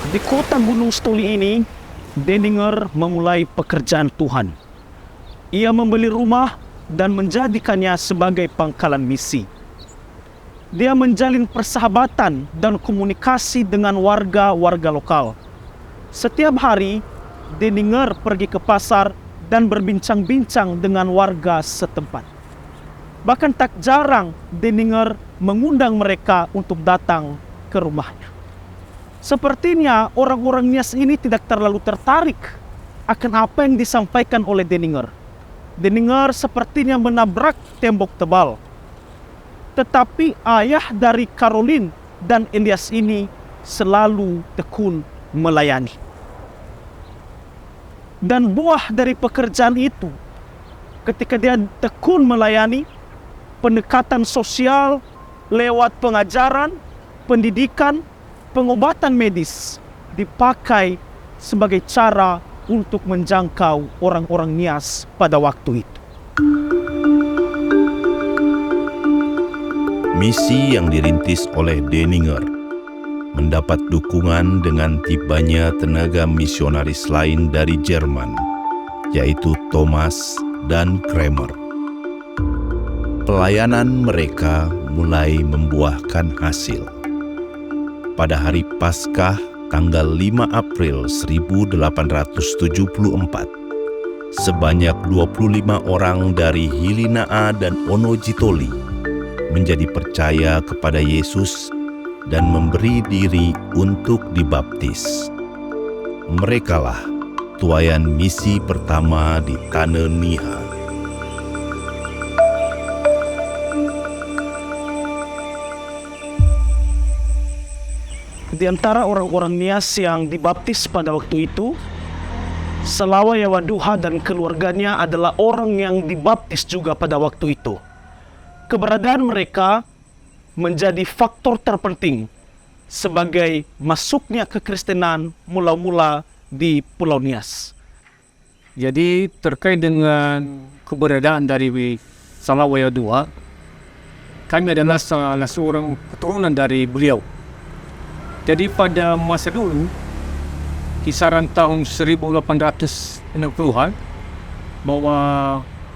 Di kota Gunung Stoli ini, Denninger memulai pekerjaan Tuhan. Ia membeli rumah dan menjadikannya sebagai pangkalan misi. Dia menjalin persahabatan dan komunikasi dengan warga-warga lokal. Setiap hari, Denninger pergi ke pasar dan berbincang-bincang dengan warga setempat. Bahkan tak jarang Denninger mengundang mereka untuk datang ke rumahnya. Sepertinya orang-orang Nias ini tidak terlalu tertarik akan apa yang disampaikan oleh Denninger. Denninger sepertinya menabrak tembok tebal. Tetapi ayah dari Caroline dan Elias ini selalu tekun melayani. Dan buah dari pekerjaan itu, ketika dia tekun melayani, pendekatan sosial lewat pengajaran, pendidikan, pengobatan medis dipakai sebagai cara untuk menjangkau orang-orang Nias pada waktu itu. Misi yang dirintis oleh Denninger mendapat dukungan dengan tibanya tenaga misionaris lain dari Jerman, yaitu Thomas dan Kramer. Pelayanan mereka mulai membuahkan hasil. Pada hari Paskah tanggal 5 April 1874, sebanyak 25 orang dari Hilinaa dan Onojitoli menjadi percaya kepada Yesus dan memberi diri untuk dibaptis. Merekalah tuayan misi pertama di Tanah Niha. Di antara orang-orang Nias yang dibaptis pada waktu itu, Salawa Yawaduha dan keluarganya adalah orang yang dibaptis juga pada waktu itu. Keberadaan mereka menjadi faktor terpenting sebagai masuknya kekristenan mula-mula di Pulau Nias. Jadi terkait dengan keberadaan dari Salawa Yawaduha, kami adalah salah seorang keturunan dari beliau. Jadi pada masa dulu, kisaran tahun 1860-an, bahwa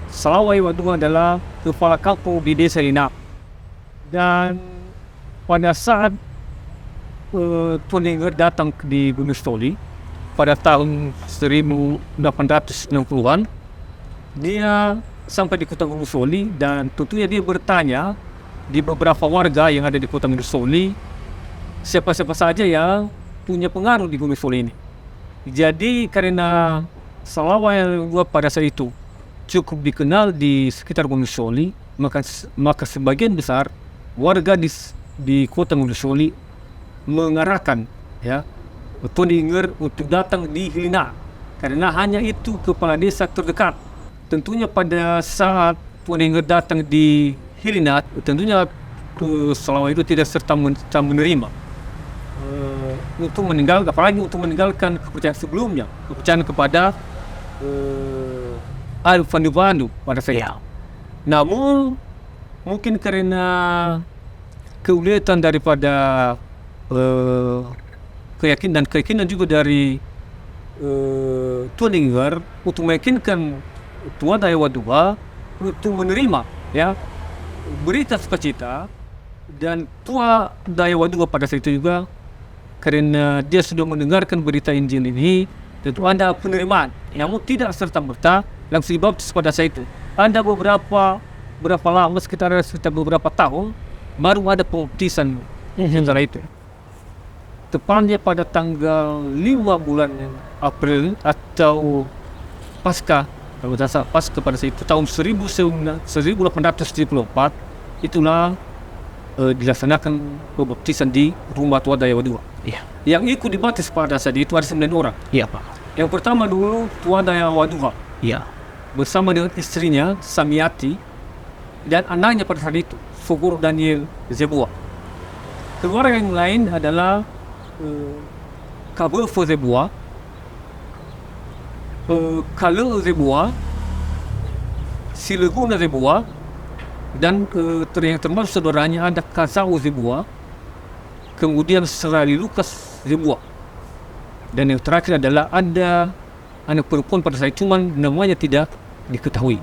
Salawa Yawaduha adalah kepala kampung di desa Linak. Dan pada saat Tuan Denninger datang di Gunung Stoli pada tahun 1860-an, dia sampai di kota Gunung Stoli dan tentunya dia bertanya di beberapa warga yang ada di kota Gunung Stoli, siapa-siapa saja yang punya pengaruh di Gunung Stoli ini. Jadi karena Salawa Yawaduha pada saat itu cukup dikenal di sekitar Gunung Stoli, maka sebagian besar warga di kota Gunung Stoli mengarahkan Tuan Denninger untuk datang di Hilina, karena hanya itu kepala desa terdekat. Tentunya pada saat Tuan Denninger datang di Hilina, tentunya Salawa itu tidak serta menerima untuk meninggalkan, apalagi untuk meninggalkan kepercayaan sebelumnya, kepercayaan kepada Arif Vandu pada saat itu. Namun mungkin karena keuletan daripada keyakinan juga dari Tuan Denninger untuk meyakinkan Tuan Yawaduha untuk menerima berita sukacita, dan Tuan Yawaduha pada saat itu juga karena dia sudah mendengarkan berita Injil ini, tentu ada penerimaan, namun tidak serta-merta langsung dibaptis pada saat itu. Ada berapa lama, sekitar beberapa tahun baru ada pembaptisan setelah itu. Tepatnya pada tanggal 5 bulan April atau Paskah, kalau tidak salah Paskah pada saat itu tahun 1874, itulah dilaksanakan pembaptisan di rumah Tuan Yawaduha. Yang ikut dibaptis pada saat itu ada 9 orang. Iya, Pak. Yang pertama dulu Tuan Yawaduha. Iya. Bersama dengan istrinya Samiati dan anaknya pada saat itu Fugur Daniel Zebua. Keluarga yang lain adalah Kabulfo Zebua, Kaleu Zebua, Sileguna Zebua, dan yang termasuk saudaranya ada Kazau Zebua, kemudian Serali Lukas Zebua. Dan yang terakhir adalah ada anak perempuan pada saya, cuman namanya tidak diketahui.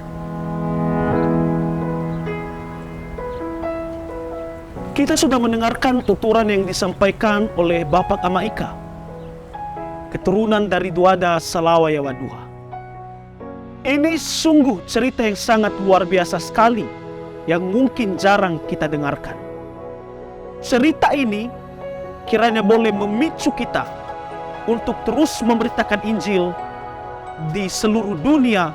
Kita sudah mendengarkan tuturan yang disampaikan oleh Bapak Amaika, keturunan dari Duada Salawaya Waduha. Ini sungguh cerita yang sangat luar biasa sekali, yang mungkin jarang kita dengarkan. Cerita ini kiranya boleh memicu kita untuk terus memberitakan Injil di seluruh dunia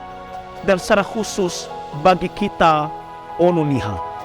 dan secara khusus bagi kita Ononiha.